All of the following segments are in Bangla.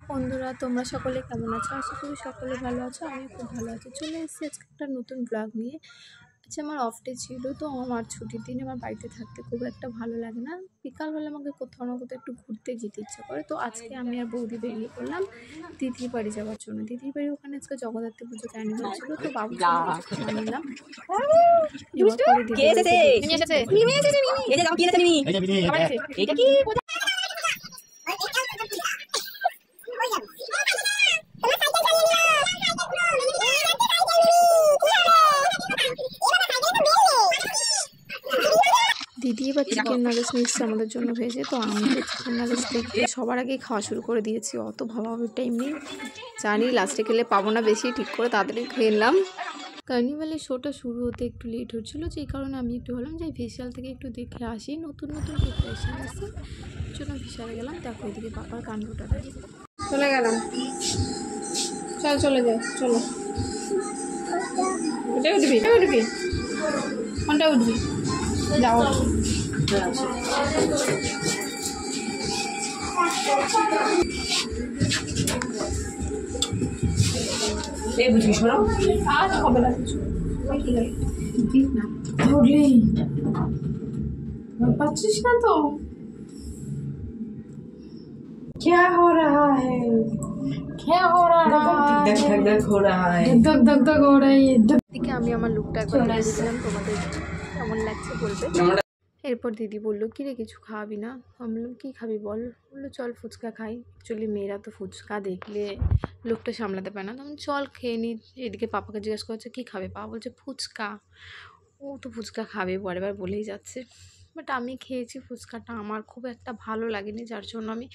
বন্ধুরা তোমরা সকলে কেমন আছো? আশা করি সকলে ভালো আছো। আমি খুব ভালো আছি। চলে এসেছি আজকে একটা নতুন ব্লগ নিয়ে। আচ্ছা, আমার অফ ডে ছিল, তো আমার ছুটির দিনে আমার বাড়িতে থাকতে খুব একটা ভালো লাগে না। বিকাল হলে আমাকে কোথাও না কোথাও একটু ঘুরতে যেতে ইচ্ছা করে। তো আজকে আমি আর বৌদি বেরিয়ে পড়লাম দিদির বাড়ি যাওয়ার জন্য। দিদির বাড়ি ওখানে আজকে জগদ্ধাত্রী পুজো অ্যানিভার্সারি ছিল, তো বাবুর জন্য কিছু খাওয়া নিলাম। দিদি এবার চিকেন নাগেটস নিচ্ছে আমাদের জন্য ভেজে। তো আমি তো চিকেন নাগেটস দেখতে সবার আগেই খাওয়া শুরু করে দিয়েছি, অত ভাবাভাবির টাইম নেই। জানি লাস্টে খেলে পাবো না বেশি, ঠিক করে তাড়াতাড়ি খেয়ে নিলাম। কার্নিভালের শোটা শুরু হতে একটু লেট হচ্ছিলো, যেই কারণে আমি একটু হলাম যে ভিশাল থেকে একটু দেখে আসি, নতুন নতুন প্রিপারেশন আছে জন্য ভিশালে গেলাম। দেখো এদিকে বাবার কাণ্ডটা চলে গেলাম। চলে যায়, চলো। ওটাই উঠবি, উঠবি কোনটা উঠবি? যাও বুঝবি, শোনো আজ হবে না কিছু, পাচ্ছিস না তো। क्या हो रहा है? क्या हो रहा है? धक हो रहा है, धक हो रहा है। দিকে আমি আমার লুকটা একবার দেখছিলাম, তোমাদের কেমন লাগছে বলবে। এরপর দিদি বললো কি রে কিছু খাওয়াবি না? আমি বললাম কী খাবি বল। বললো চল ফুচকা খাই। অ্যাকচুয়ালি মেয়েরা তো ফুচকা দেখলে লোকটা সামলাতে পারে না, তখন চল খেয়ে নি। এদিকে পাপাকে জিজ্ঞেস করছে কী খাবে, পাপা বলছে ফুচকা। ও তো ফুচকা খাবে বারবার বলেই যাচ্ছে। বাট আমি খেয়েছি ফুচকাটা, আমার খুব একটা ভালো লাগেনি, যার জন্য আমি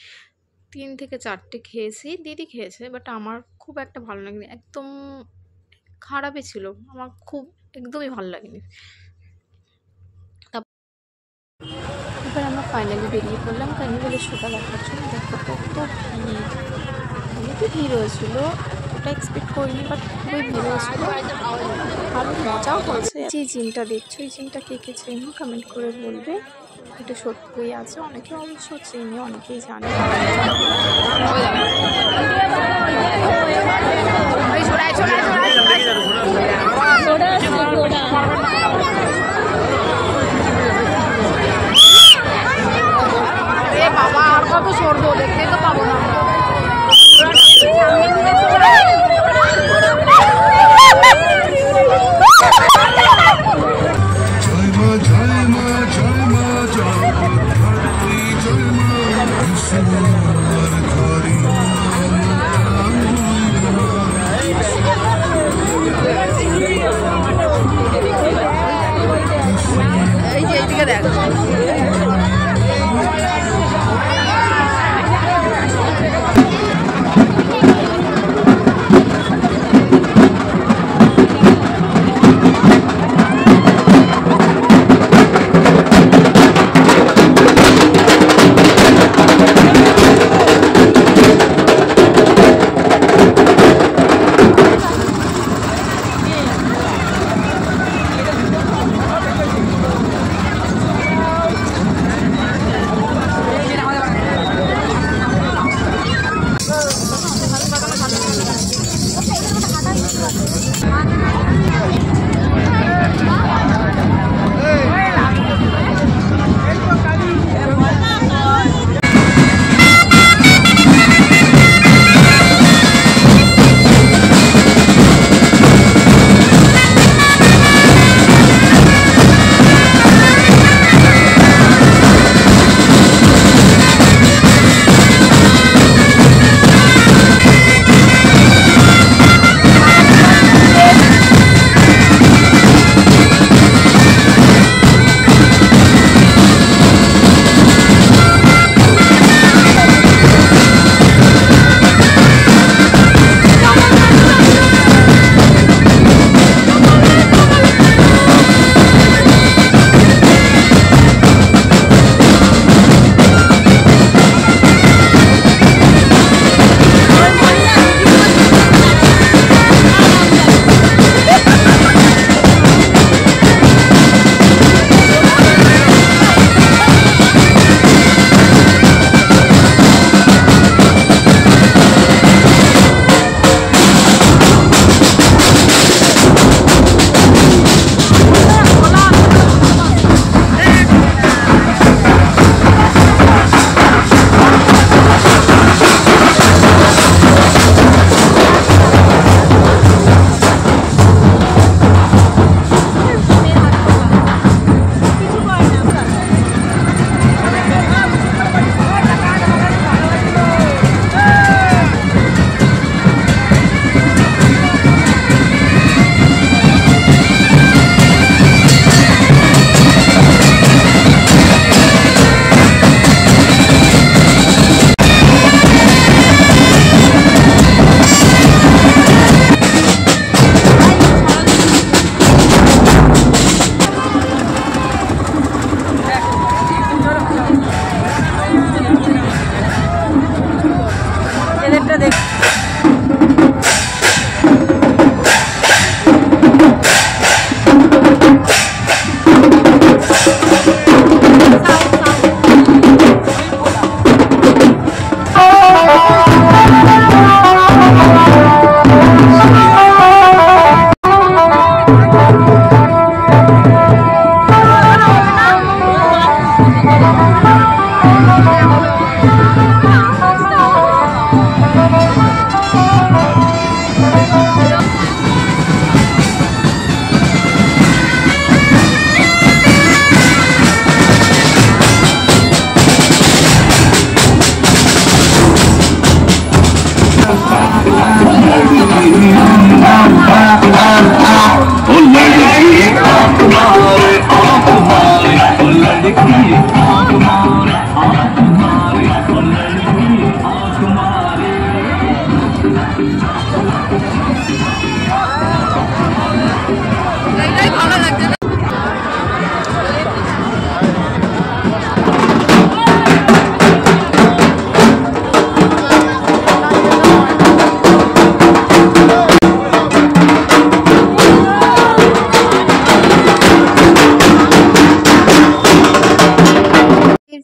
3 থেকে 4টে খেয়েছি। দিদি খেয়েছে, বাট আমার খুব একটা ভালো লাগেনি, একদম খারাপই ছিল, আমার খুব একদমই ভালো লাগেনি। এবার আমরা ফাইনালি বেরিয়ে পড়লাম কার্নিভালের শোটা দেখার জন্য। দেখো কত ভিড়, অনেকই ভিড় হয়েছিল, ওটা এক্সপেক্ট করিনি, বাট খুবই ভিড় হয়েছিল, ভালো মজাও হয়েছে। যে জিমটা দেখছো, এই জিমটা কে কে চেনো কমেন্ট করে বলবে। এটা সত্যই আছে, অনেকে অবশ্য চেনে, অনেকেই জানে। বাবা আর কত সরবো, দেখতে তো পাবো না। এটা দেখ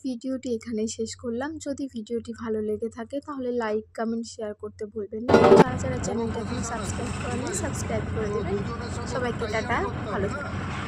ভিডিওটি এখানেই শেষ করলাম। যদি ভিডিওটি ভালো লেগে থাকে তাহলে লাইক কমেন্ট শেয়ার করতে ভুলবেন না। যারা যারা চ্যানেলটা এখন সাবস্ক্রাইব করেননি সাবস্ক্রাইব করে দেবেন। সবাইকে টাটা, ভালো থাকবেন।